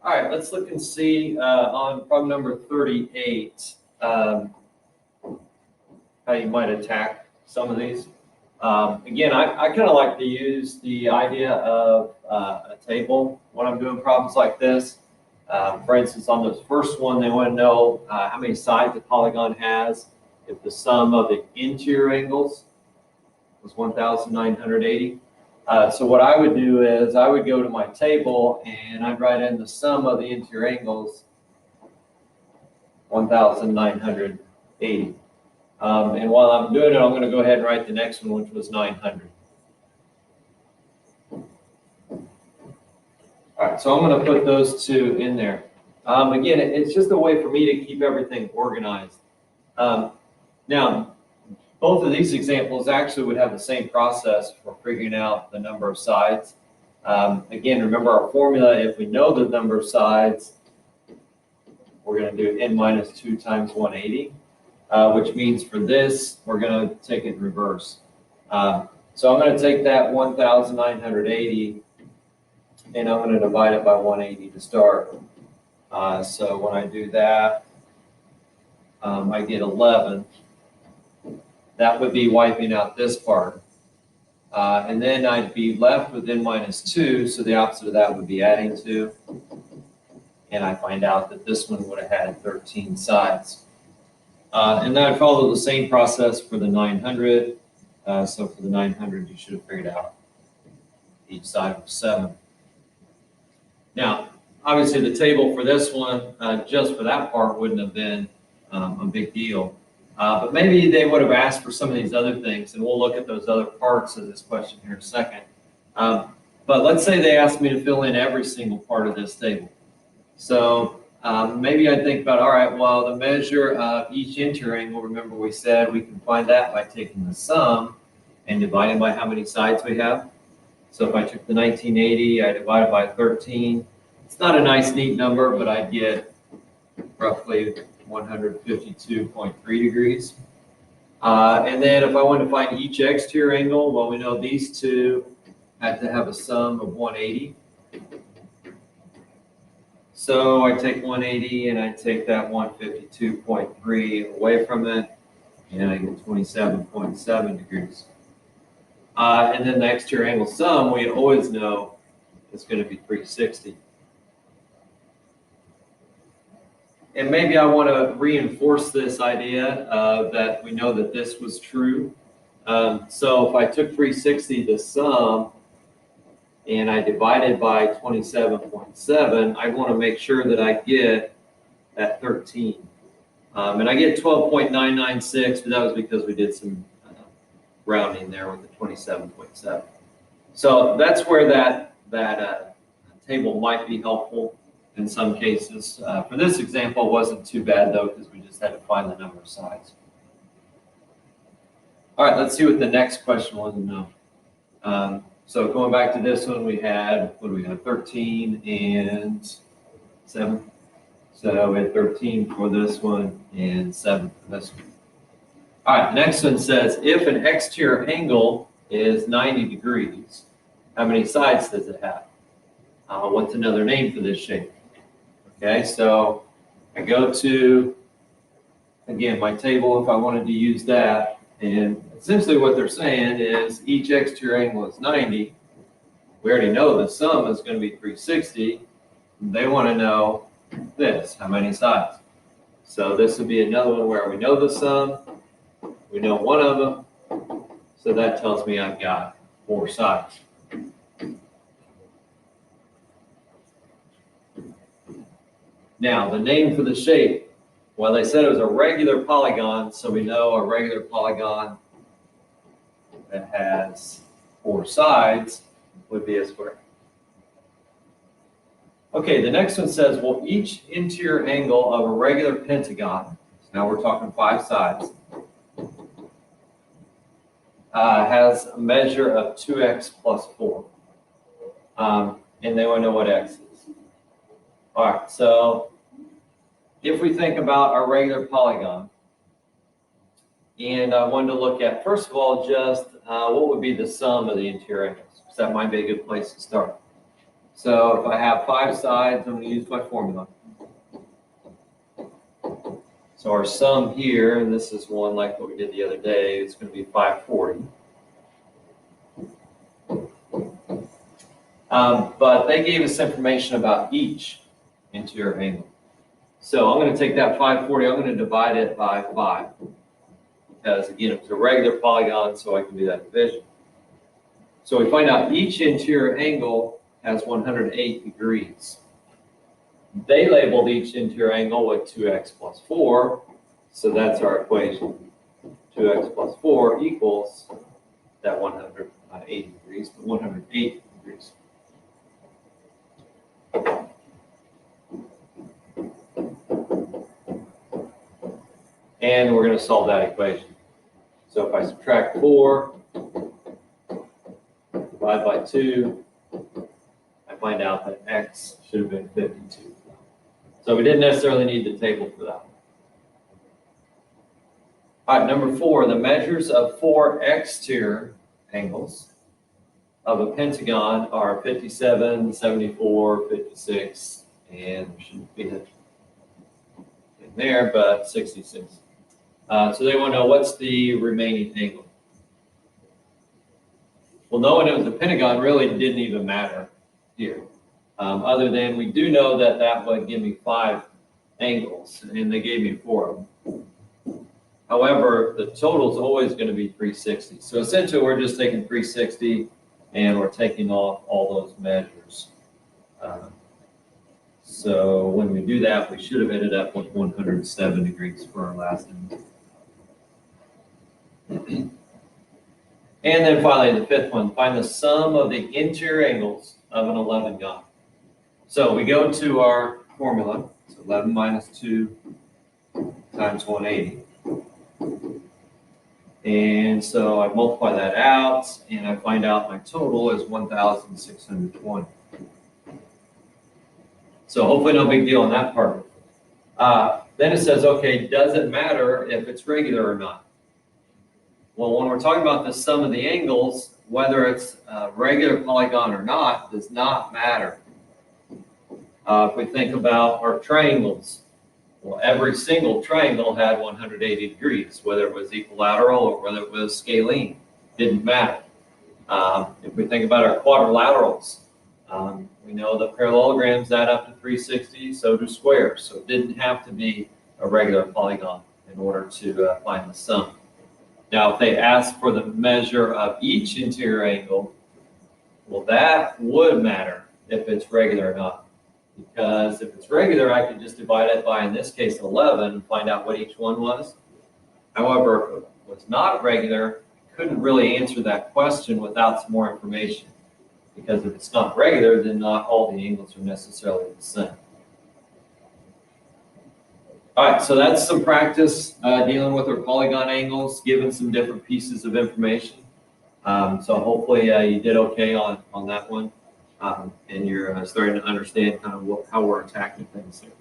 All right, let's look and see on problem number 38 how you might attack some of these. Again, I kind of like to use the idea of a table when I'm doing problems like this. For instance, on this first one, they want to know how many sides a polygon has if the sum of the interior angles was 1,980. So what I would do is I would go to my table and I'd write in the sum of the interior angles, 1,980. And while I'm doing it, I'm going to go ahead and write the next one, which was 900. All right, so I'm going to put those two in there. Again, it's just a way for me to keep everything organized. Now, both of these examples actually would have the same process for figuring out the number of sides. Again, remember our formula, if we know the number of sides, we're going to do n minus 2 times 180, which means for this, we're going to take it in reverse. So I'm going to take that 1,980 and I'm going to divide it by 180 to start. So when I do that, I get 11. That would be wiping out this part. And then I'd be left with n minus 2, so the opposite of that would be adding 2. And I find out that this one would have had 13 sides. And then I'd follow the same process for the 900. So for the 900, you should have figured out each side was 7. Now, obviously the table for this one, just for that part, wouldn't have been a big deal. But maybe they would have asked for some of these other things, and we'll look at those other parts of this question here in a second. But let's say they asked me to fill in every single part of this table. So maybe I'd think about, all right, well, the measure of each interior angle, remember we said we can find that by taking the sum and dividing by how many sides we have. So if I took the 1980, I divided by 13. It's not a nice, neat number, but I'd get roughly 152.3 degrees. And then if I want to find each exterior angle, well, we know these two had to have a sum of 180. So I take 180 and I take that 152.3 away from it, and I get 27.7 degrees. And then the exterior angle sum, we always know it's going to be 360. And maybe I want to reinforce this idea that we know that this was true. So if I took 360, the sum, and I divided by 27.7, I want to make sure that I get that 13. And I get 12.996, but that was because we did some rounding there with the 27.7. So that's where that table might be helpful in some cases. For this example, it wasn't too bad though, because we just had to find the number of sides. All right, let's see what the next question was to know. So going back to this one, we had, what do we have, 13 and 7. So we had 13 for this one and 7 for this one. All right, the next one says, if an exterior angle is 90 degrees, how many sides does it have? What's another name for this shape? Okay, so I go to, again, my table if I wanted to use that, and essentially what they're saying is each exterior angle is 90. We already know the sum is going to be 360. They want to know this, how many sides. So this would be another one where we know the sum, we know one of them, so that tells me I've got 4 sides. Now, the name for the shape, well, they said it was a regular polygon, so we know a regular polygon that has 4 sides would be a square. Okay, the next one says, well, each interior angle of a regular pentagon, so now we're talking 5 sides, has a measure of 2x plus 4. And they want to know what x is. All right, so if we think about our regular polygon, and I wanted to look at, first of all, just what would be the sum of the interior angles, because that might be a good place to start. So if I have 5 sides, I'm going to use my formula. So our sum here, and this is one like what we did the other day, it's going to be 540. But they gave us information about each interior angle. So I'm going to take that 540, I'm going to divide it by 5. Because again, it's a regular polygon, so I can do that division. So we find out each interior angle has 108 degrees. They labeled each interior angle with 2x plus 4, so that's our equation. 2x plus 4 equals that 180 degrees, but 108 degrees. And we're going to solve that equation. So if I subtract 4, divide by 2, I find out that x should have been 52. So we didn't necessarily need the table for that. All right, number 4, the measures of 4 exterior angles of a pentagon are 57, 74, 56, and there shouldn't be it in there, but 66. So they want to know what's the remaining angle. Well, knowing it was a pentagon really didn't even matter here. Other than we do know that that would give me 5 angles, and they gave me 4 of them. However, the total is always going to be 360. So essentially, we're just taking 360, and we're taking off all those measures. So when we do that, we should have ended up with 107 degrees for our last angle. And then finally, the 5th one, find the sum of the interior angles of an 11 gon. So we go to our formula. It's 11 minus 2 times 180. And so I multiply that out, and I find out my total is 1,620. So hopefully no big deal on that part. Then it says, okay, does it matter if it's regular or not? Well, when we're talking about the sum of the angles, whether it's a regular polygon or not does not matter. If we think about our triangles, well, every single triangle had 180 degrees, whether it was equilateral or whether it was scalene, didn't matter. If we think about our quadrilaterals, we know the parallelograms add up to 360, so do squares. So it didn't have to be a regular polygon in order to find the sum. Now, if they ask for the measure of each interior angle, well, that would matter if it's regular or not. Because if it's regular, I could just divide it by, in this case, 11 and find out what each one was. However, if it was not regular, I couldn't really answer that question without some more information. Because if it's not regular, then not all the angles are necessarily the same. All right, so that's some practice dealing with our polygon angles, given some different pieces of information. So hopefully you did okay on that one, and you're starting to understand kind of how we're attacking things here.